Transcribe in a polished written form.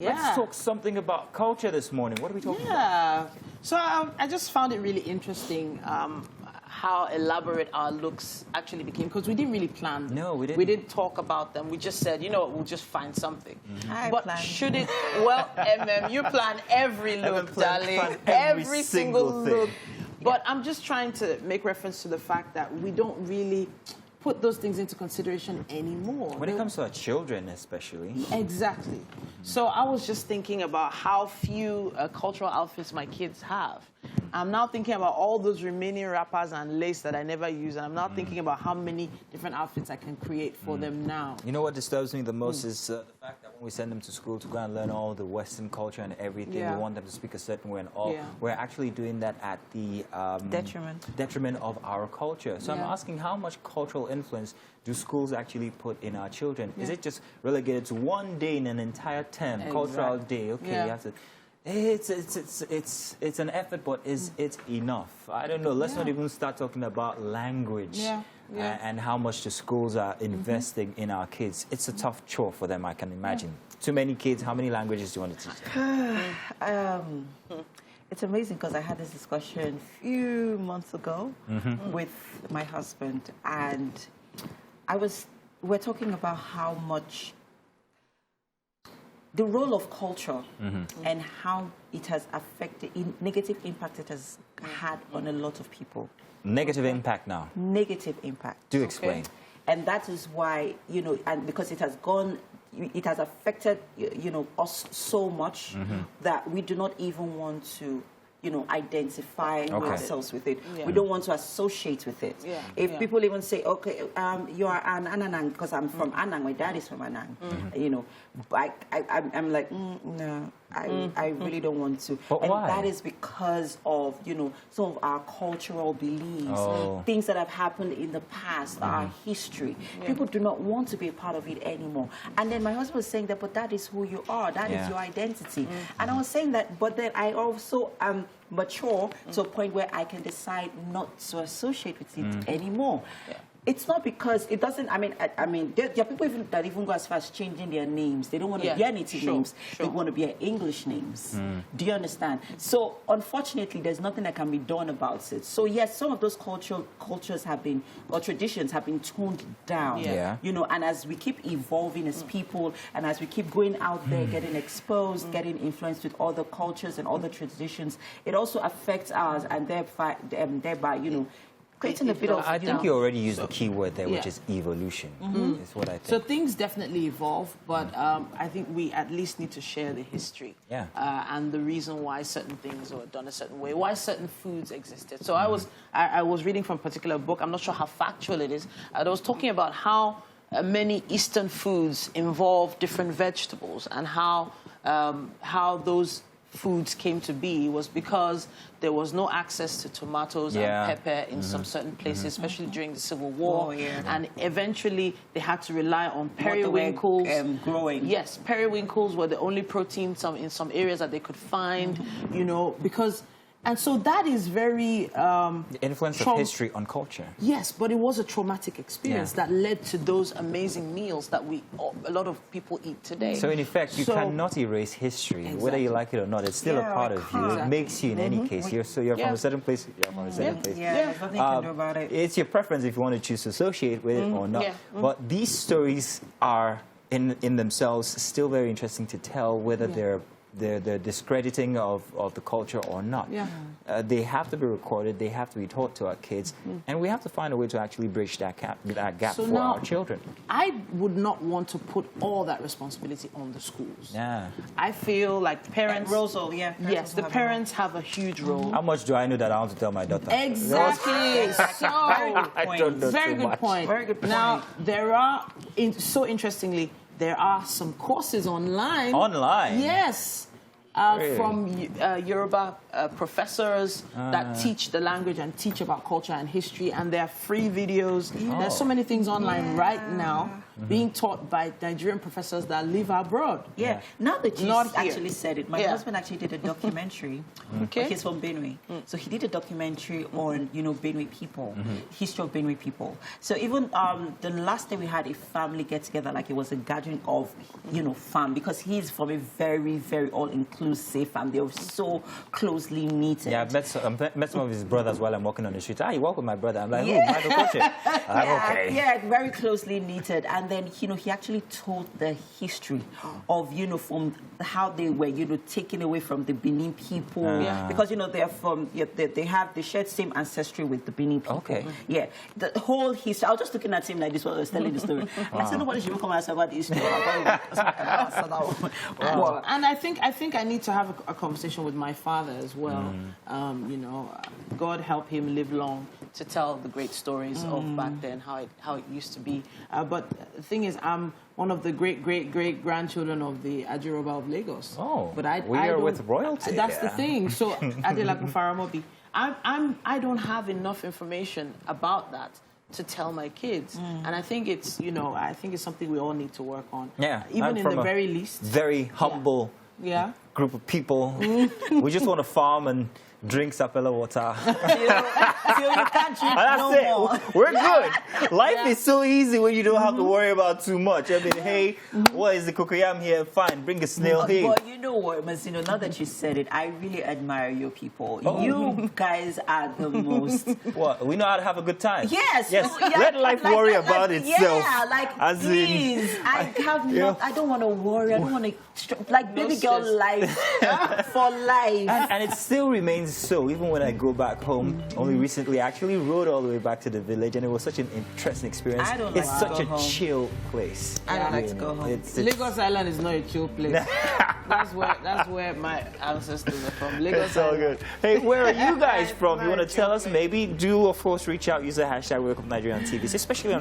Yeah. Let's talk something about culture this morning. What are we talking about? Yeah. So I just found it really interesting how elaborate our looks actually became, because we didn't really plan them. No, we didn't. We didn't talk about them. We just said, you know what, we'll just find something. I But plan. should it... Well, you plan every look, darling. plan Every single thing. look. But I'm just trying to make reference to the fact that we don't really put those things into consideration anymore. When it comes to our children, especially. Exactly. So I was just thinking about how few cultural outfits my kids have. I'm now thinking about all those remaining wrappers and lace that I never use, and I'm now thinking about how many different outfits I can create for them now. You know what disturbs me the most is the fact that when we send them to school to go and learn all the Western culture and everything, Yeah. we want them to speak a certain way and all. Yeah. We're actually doing that at the detriment of our culture. So I'm Yeah. asking, how much cultural influence do schools actually put in our children? Is it just relegated to one day in an entire term, cultural Exactly. day? Okay, Yeah. you have to. It's an effort, but is it enough? I don't know. Let's not even start talking about language. Yeah. Yeah. And how much the schools are investing in our kids. It's a tough chore for them, I can imagine. Too many kids, how many languages do you want to teach them? It's amazing because I had this discussion a few months ago with my husband, and we're talking about how much the role of culture and how it has affected, negative impact it has had on a lot of people. Negative impact now. Negative impact. Do explain. And that is why, you know, and because it has affected, you know, us so much that we do not even want to, you know, identify ourselves with it. Yeah. We don't want to associate with it. Yeah. If people even say, okay, you are an Anang, because I'm from Anang, my dad is from Anang, you know, I'm like, no, I really don't want to. But and why? that is because of, you know, some of our cultural beliefs, things that have happened in the past, our history. People do not want to be a part of it anymore. And then my husband was saying that, but that is who you are. That is your identity. And I was saying that, but then I also am mature to a point where I can decide not to associate with it anymore. It's not because it doesn't. I mean, there are people that even go as far as changing their names. They don't want to be native names. They want to be English names. Do you understand? So, unfortunately, there's nothing that can be done about it. So, yes, some of those cultures have been, or traditions have been toned down. You know, and as we keep evolving as people, and as we keep going out there, getting exposed, getting influenced with other cultures and other traditions, it also affects ours, and thereby, you know, creating a bit of... I think you already used the key word there, which is evolution. Is what I think. So things definitely evolve, but I think we at least need to share the history and the reason why certain things were done a certain way, why certain foods existed. So I was reading from a particular book. I'm not sure how factual it is. I was talking about how many Eastern foods involve different vegetables, and how those foods came to be was because there was no access to tomatoes and pepper in some certain places, especially during the Civil War. And eventually they had to rely on periwinkles. Growing. Yes, periwinkles were the only protein in some areas that they could find, you know, because... And so that is very... the influence of history on culture. Yes, but it was a traumatic experience that led to those amazing meals that a lot of people eat today. So in effect, you cannot erase history, whether you like it or not. It's still a part of you. It makes you in any case. You're from a certain place. You're from a certain place. There's nothing you can do about it. It's your preference if you want to choose to associate with it or not. But these stories are in themselves still very interesting to tell, whether they're discrediting of the culture or not. They have to be recorded, they have to be taught to our kids, and we have to find a way to actually bridge that gap so for now, our children. I would not want to put all that responsibility on the schools. I feel like parents... Yes, the parents have a huge role. How much do I know that I want to tell my daughter? Exactly. So, I don't know very too good much. point. Very good point. Now, there are, so interestingly, there are some courses online. Online? Yes. Really? From Yoruba professors that teach the language and teach about culture and history, and there are free videos. There's so many things online right now being taught by Nigerian professors that live abroad. Yeah. Now that you actually said it, my husband actually did a documentary. Okay. He's from Benue. So he did a documentary on, Benue people, history of Benue people. So even the last day we had a family get-together, like it was a gathering of, fam, because he's from a very, very all-inclusive family. They were so closely knitted. Yeah, I met some of his brothers while I'm walking on the street. You walk with my brother. I'm like, oh, Michael Koche. Okay. Yeah, very closely knitted. And then, he actually told the history of, from how they were, taken away from the Benin people. Because, they're from, they share the same ancestry with the Benin people. Okay. Yeah. The whole history. I was just looking at him like this while I was telling the story. I said, nobody should even come and ask about the history. And I think I need to have a conversation with my father as well. God help him live long to tell the great stories of back then, how it used to be. But the thing is, I'm one of the great grandchildren of the Ajiroba of Lagos. Oh, but we are with royalty. That's the thing. So Adelaku Faramobi, I don't have enough information about that to tell my kids, and I think it's something we all need to work on. Yeah, even in the very least. Very humble. Yeah. Group of people. We just want to farm and drink sapella water. You can't drink That's more. We're good. Life is so easy when you don't have to worry about too much. I mean, hey, what is the cocoyam here? Fine, bring a snail here. But you know what, Mazino, now that you said it, I really admire your people. You guys are the most... What? We know how to have a good time. Yes. Let life worry about itself. Yeah, please. I don't want to worry. I don't want to... baby girl life for life. And it still remains so. Even when I go back home, only recently, I actually rode all the way back to the village, and it was such an interesting experience. It's such a chill place. I don't like to go home. Lagos Island is not a chill place. that's where my ancestors are from. Lagos It's all Island. good. Hey, where are you guys from? You want to tell us? Maybe do, of course, reach out. Use the hashtag WakeUpNigeria on TV, especially on